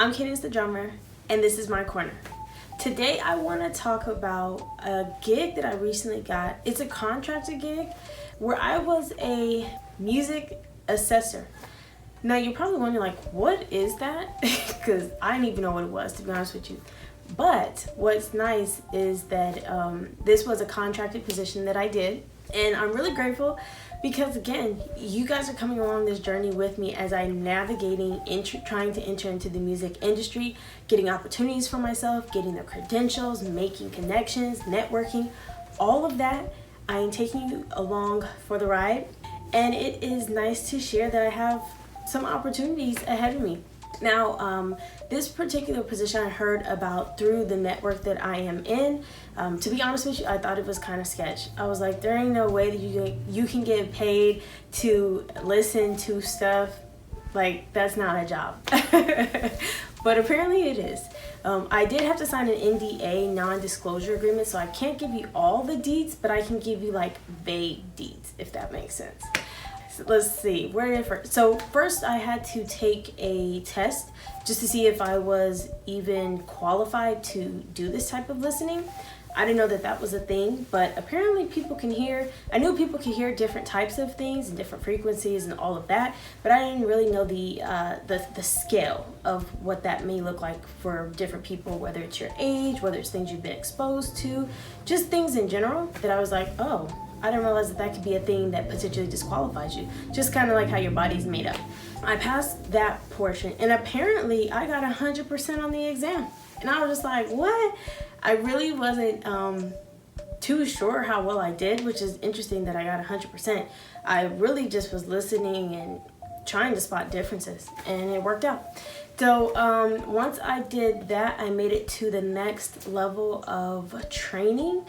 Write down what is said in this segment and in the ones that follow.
I'm Cadence the drummer, and this is my corner. Today I want to talk about a gig that I recently got. It's a contracted gig where I was a music assessor. Now you're probably wondering, like, what is that? Because I didn't even know what it was, to be honest with you. But what's nice is that this was a contracted position that I did, and I'm really grateful because, again, you guys are coming along this journey with me as I'm navigating, trying to enter into the music industry, getting opportunities for myself, getting the credentials, making connections, networking, all of that. I am taking you along for the ride, and it is nice to share that I have some opportunities ahead of me. Now, this particular position I heard about through the network that I am in. To be honest with you, I thought it was kind of sketch. I was like, there ain't no way that you can get paid to listen to stuff. Like, that's not a job. But apparently it is. I did have to sign an NDA, non-disclosure agreement, so I can't give you all the deets, but I can give you like vague deets, if that makes sense. Let's see, where did I first? So first I had to take a test just to see if I was even qualified to do this type of listening. I didn't know that that was a thing, but apparently people can hear. I knew people could hear different types of things and different frequencies and all of that, but I didn't really know the scale of what that may look like for different people, whether it's your age, whether it's things you've been exposed to, just things in general that I was like, oh, I didn't realize that could be a thing that potentially disqualifies you. Just kind of like how your body's made up. I passed that portion, and apparently I got 100% on the exam. And I was just like, what? I really wasn't too sure how well I did, which is interesting that I got 100%. I really just was listening and trying to spot differences, and it worked out. So once I did that, I made it to the next level of training.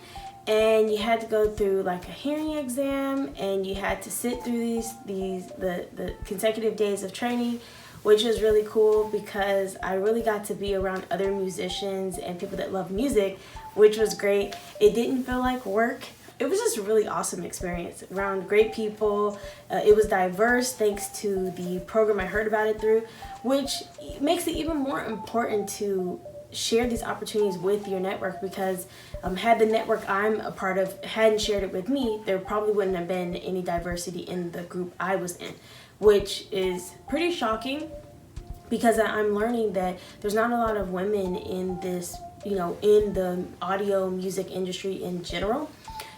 And you had to go through like a hearing exam, and you had to sit through the consecutive days of training, which was really cool because I really got to be around other musicians and people that love music, which was great. It didn't feel like work. It was just a really awesome experience around great people. It was diverse thanks to the program I heard about it through, which makes it even more important to share these opportunities with your network, because had the network I'm a part of hadn't shared it with me, there probably wouldn't have been any diversity in the group I was in, which is pretty shocking because I'm learning that there's not a lot of women in this, in the audio music industry in general.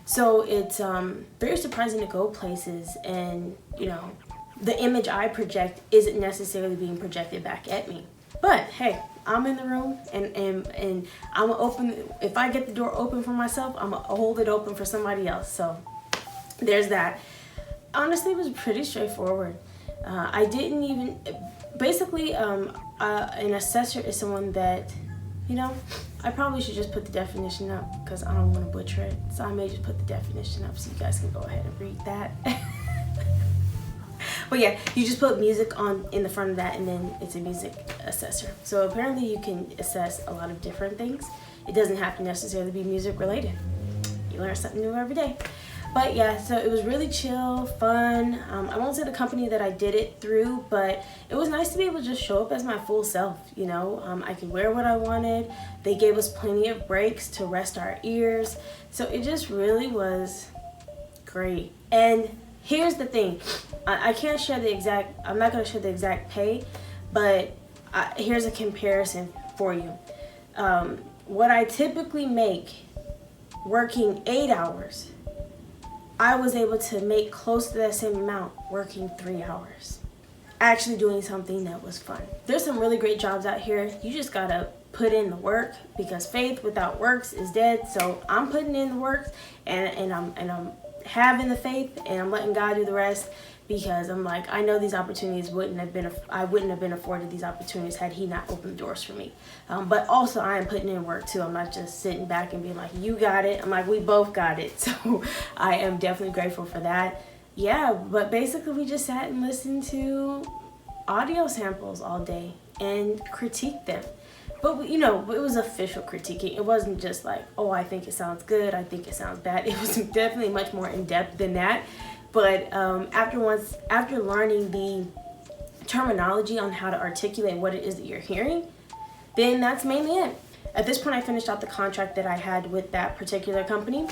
So it's very surprising to go places and, the image I project isn't necessarily being projected back at me. But hey, I'm in the room, and I'm open. If I get the door open for myself, I'm gonna hold it open for somebody else. So there's that. Honestly, it was pretty straightforward. I didn't even, basically, an assessor is someone that, I probably should just put the definition up because I don't want to butcher it. So I may just put the definition up so you guys can go ahead and read that. But yeah, you just put music in the front of that, and then it's a music assessor. So apparently you can assess a lot of different things. It doesn't have to necessarily be music related. You learn something new every day. But yeah, so it was really chill, fun. I won't say the company that I did it through, but it was nice to be able to just show up as my full self, I could wear what I wanted. They gave us plenty of breaks to rest our ears. So it just really was great. And here's the thing. I can't share I'm not going to share the exact pay, but here's a comparison for you. What I typically make working 8 hours, I was able to make close to that same amount working 3 hours. Actually doing something that was fun. There's some really great jobs out here. You just got to put in the work, because faith without works is dead. So I'm putting in the work, and I'm having the faith, and I'm letting God do the rest, because I'm like, I know these opportunities I wouldn't have been afforded these opportunities had he not opened doors for me. But also I am putting in work too. I'm not just sitting back and being like, you got it. I'm like, we both got it. So I am definitely grateful for that. Yeah, but basically we just sat and listened to audio samples all day and critiqued them. But it was official critiquing. It wasn't just like, oh, I think it sounds good, I think it sounds bad. It was definitely much more in depth than that. But after learning the terminology on how to articulate what it is that you're hearing, then that's mainly it. At this point, I finished out the contract that I had with that particular company.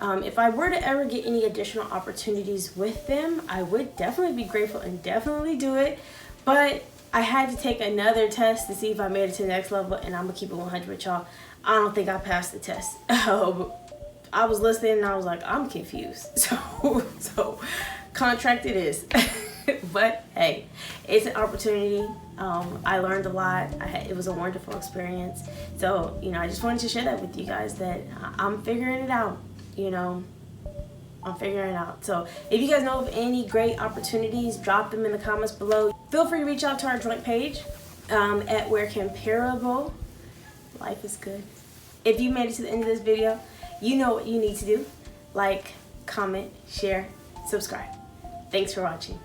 If I were to ever get any additional opportunities with them, I would definitely be grateful and definitely do it. But I had to take another test to see if I made it to the next level, and I'm gonna keep it 100 with y'all. I don't think I passed the test. I was listening and I was like, I'm confused. So contract it is. But hey, it's an opportunity. I learned a lot. It was a wonderful experience. So, I just wanted to share that with you guys, that I'm figuring it out. I'm figuring it out. So if you guys know of any great opportunities, drop them in the comments below. Feel free to reach out to our joint page at Ware Compairable. Life is good. If you made it to the end of this video, you know what you need to do. Like, comment, share, subscribe. Thanks for watching.